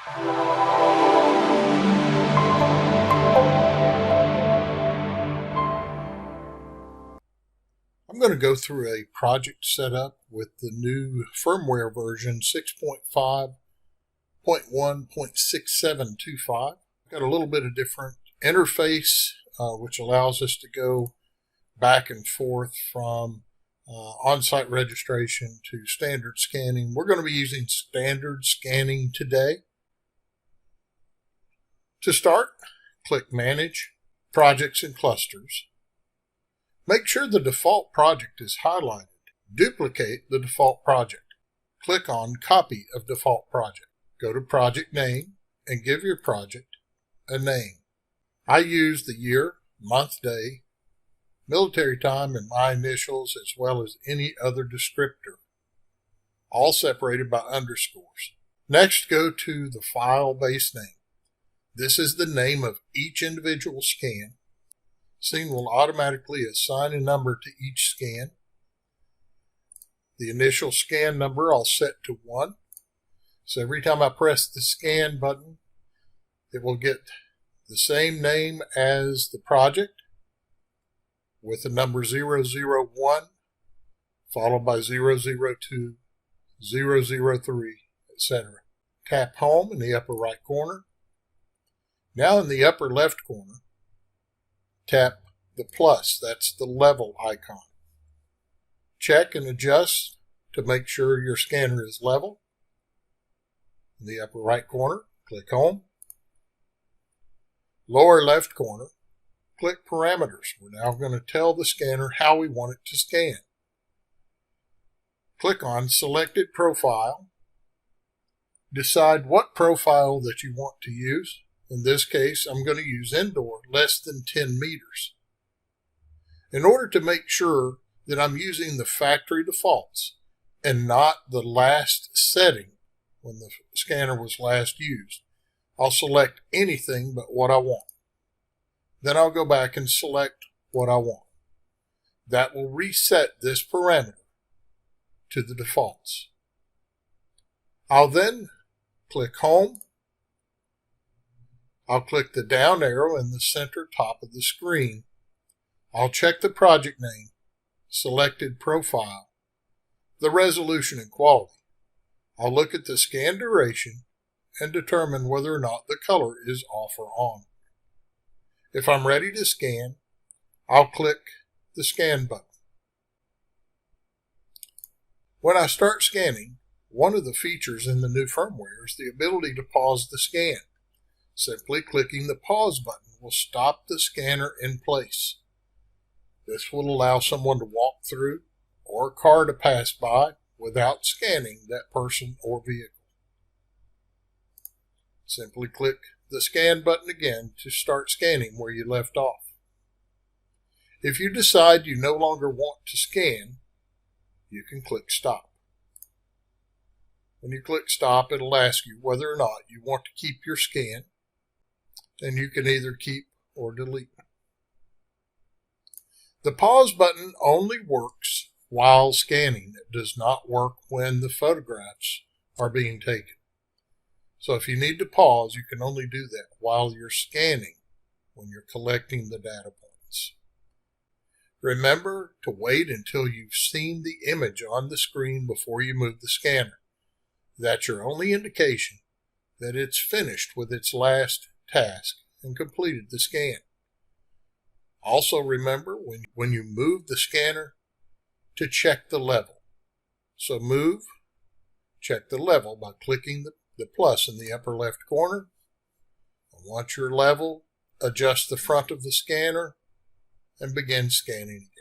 I'm going to go through a project setup with the new firmware version 6.5.1.6725. Got a little bit of different interface, which allows us to go back and forth from on-site registration to standard scanning. We're going to be using standard scanning today. To start, click Manage, Projects and Clusters. Make sure the default project is highlighted. Duplicate the default project. Click on Copy of Default Project. Go to Project Name and give your project a name. I use the year, month, day, military time, and my initials, as well as any other descriptor, all separated by underscores. Next, go to the file base name. This is the name of each individual scan. Scene will automatically assign a number to each scan. The initial scan number I'll set to 1. So every time I press the scan button, it will get the same name as the project with the number 001 followed by 002, 003, etc. Tap Home in the upper right corner. Now in the upper left corner, tap the plus, that's the level icon. Check and adjust to make sure your scanner is level. In the upper right corner, click Home. Lower left corner, click Parameters. We're now going to tell the scanner how we want it to scan. Click on Selected Profile. Decide what profile that you want to use. In this case, I'm going to use indoor, less than 10 meters. In order to make sure that I'm using the factory defaults and not the last setting when the scanner was last used, I'll select anything but what I want. Then I'll go back and select what I want. That will reset this parameter to the defaults. I'll then click Home. I'll click the down arrow in the center top of the screen. I'll check the project name, selected profile, the resolution and quality. I'll look at the scan duration and determine whether or not the color is off or on. If I'm ready to scan, I'll click the Scan button. When I start scanning, one of the features in the new firmware is the ability to pause the scan. Simply clicking the pause button will stop the scanner in place. This will allow someone to walk through or a car to pass by without scanning that person or vehicle. Simply click the Scan button again to start scanning where you left off. If you decide you no longer want to scan, you can click Stop. When you click Stop, it'll ask you whether or not you want to keep your scan, and you can either keep or delete. The pause button only works while scanning. It does not work when the photographs are being taken. So if you need to pause, you can only do that while you're scanning when you're collecting the data points. Remember to wait until you've seen the image on the screen before you move the scanner. That's your only indication that it's finished with its last task and completed the scan. Also remember when you move the scanner to check the level. So move, check the level by clicking the plus in the upper left corner. And once you're level, adjust the front of the scanner and begin scanning again.